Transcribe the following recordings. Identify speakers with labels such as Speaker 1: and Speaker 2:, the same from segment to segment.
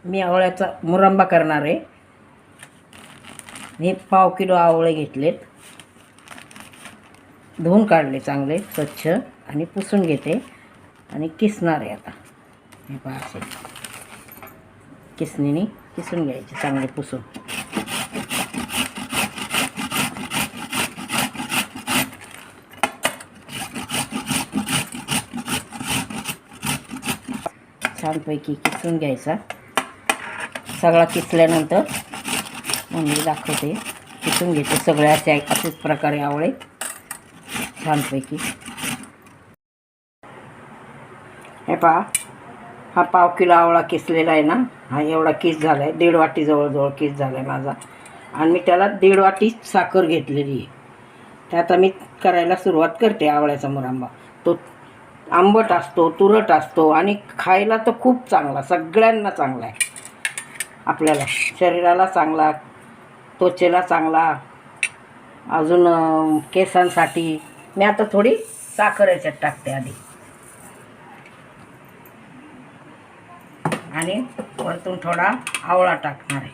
Speaker 1: मी आवळ्याचा मुरंबा करणार आहे। मी 1/2 किलो आवळे घेतलेत, धुवून काढले चांगले स्वच्छ आणि पुसून घेते आणि किसणार आहे आता। हे पहा असे किसणीने किसून घ्यायचे चांगले पुसून। छानपैकी किसून घ्यायचा। सगळा किसल्यानंतर मग मी दाखवते, किसून घेते सगळे असेच प्रकारे आवळे छानपैकी। हे पहा, हा 1/2 किलो आवळा किसलेला आहे ना, हा एवढा किस झाला आहे, 1.5 वाटी जवळजवळ किस झाला आहे माझा। आणि मी त्याला 1.5 वाटी साखर घेतलेली आहे। ते आता मी करायला सुरुवात करते आवळ्याचा मुरंबा। तो आंबट असतो, तुरट असतो आणि खायला तर खूप चांगला, सगळ्यांना चांगला आहे। आपल्याला शरीराला चांगला, त्वचेला चांगला, अजून केसांसाठी। मी आता थोडी साखर याच्यात टाकते आधी आणि वरतून थोडा आवळा टाकणार आहे।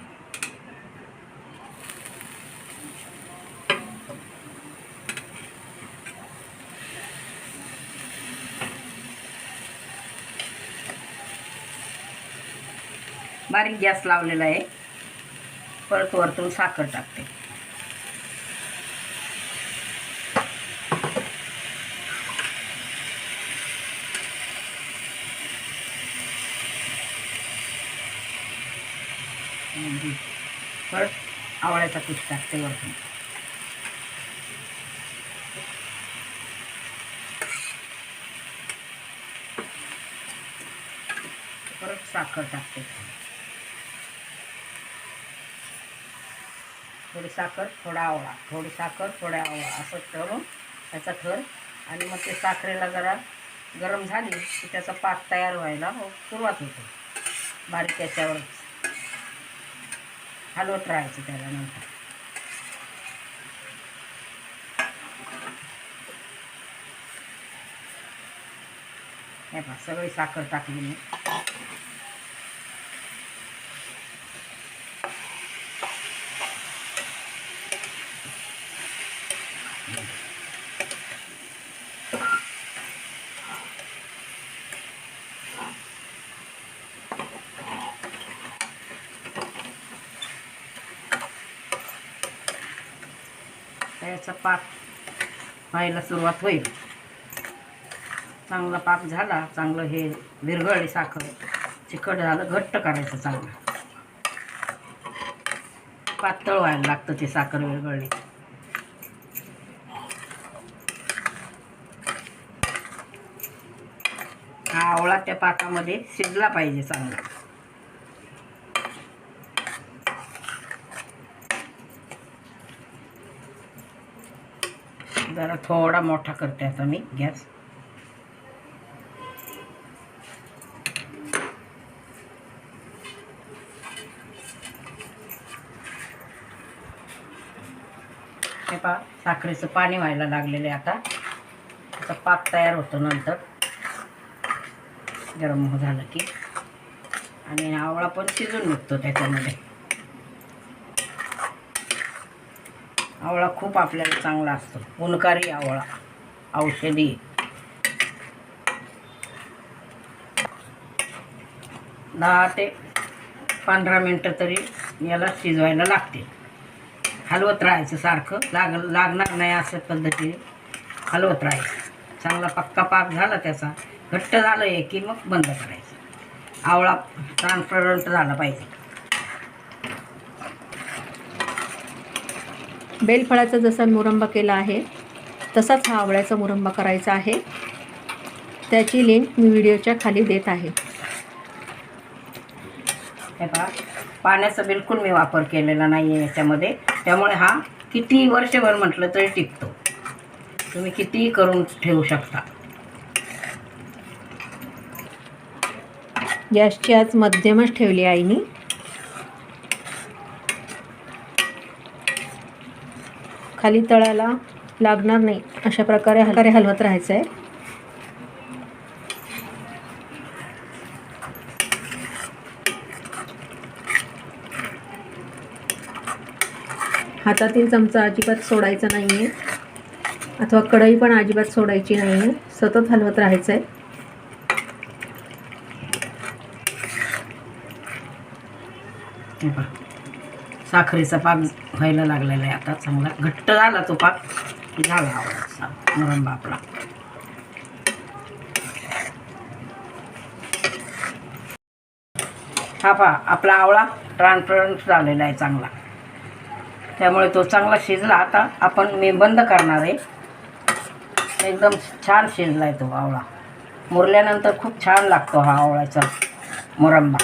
Speaker 1: बारीक गॅस लावलेला आहे। परत वरतून साखर टाकते। परत आवळ्याचा किस टाकते वरतून। परत साखर टाकते, थोडी साखर थोडा आवळा, थोडी साखर थोडा आवळा असं करून त्याचा थर। आणि मग ते साखरेला जरा गरम झाली की त्याचा पाक तयार व्हायला सुरुवात होते। बारीक याच्यावरच हलवत राहायचं त्याला। नंतर हे पहा सगळी साखर टाकली मी। त्याचा पाक व्हायला सुरुवात होईल। चांगला पाक झाला, चांगलं हे विरघळली साखर, चिकट झालं, घट्ट करायचं चांगलं। पातळ व्हायला लागतं ते साखर विरघळली। हा आवळा त्या पाकामध्ये शिजला पाहिजे चांगला। जरा थोडा मोठा करते आता मी गॅस। हे पहा साखरेचं पाणी व्हायला लागलेलं आहे आता। त्याचा पाक तयार होतो नंतर गरम झालं की, आणि आवळा पण शिजून निघतो त्याच्यामध्ये। आवळा खूप आपल्याला चांगला असतो, गुणकारी आवळा, औषधी। 10 ते 15 मिनटं तरी याला शिजवायला लागते। हलवत राहायचं सारखं, लागणार नाही असं पद्धतीने हलवत राहायचं। चांगला पक्का पाक झाला त्याचा, घट्ट झालं आहे की मग बंद करायचं। आवळा ट्रान्सपरंट झाला पाहिजे।
Speaker 2: बेलफळाचा जसा मुरंबा केला आहे तसाच हा आवळ्याचा मुरंबा करायचा आहे। त्याची लिंक मी व्हिडिओच्या खाली देत आहे।
Speaker 1: हे पहा, पाण्याचा बिलकुल मी वापर केलेला नाही आहे याच्यामध्ये, त्यामुळे हा किती वर्षभर म्हटलं तरी टिकतो। तुम्ही कितीही करून ठेवू शकता।
Speaker 2: गॅसची आज मध्यमच ठेवली आईनी। खाली तळाला लागणार नाही अशा प्रकारे हलवत राहायचं आहे। हातातील चमचा अजिबात सोडायचा नाही आहे, अथवा कढई पण अजिबात सोडायची नाही आहे. सतत हलवत राहायचं आहे.
Speaker 1: हे पहा, साखरेचा पाक व्हायला लागलेला आहे आता. चांगला घट्ट झाला तो पाक की झाला आवळा मुरंबा आपला. हा पहा, आपला आवळा ट्रान्सपरंट झालेला आहे चांगला, त्यामुळे तो चांगला शिजला. आता मी बंद करणार आहे. एकदम छान शिजला आहे तो आवळा. मुरल्यानंतर खूप छान लागतो हा आवळ्याचा मुरंबा.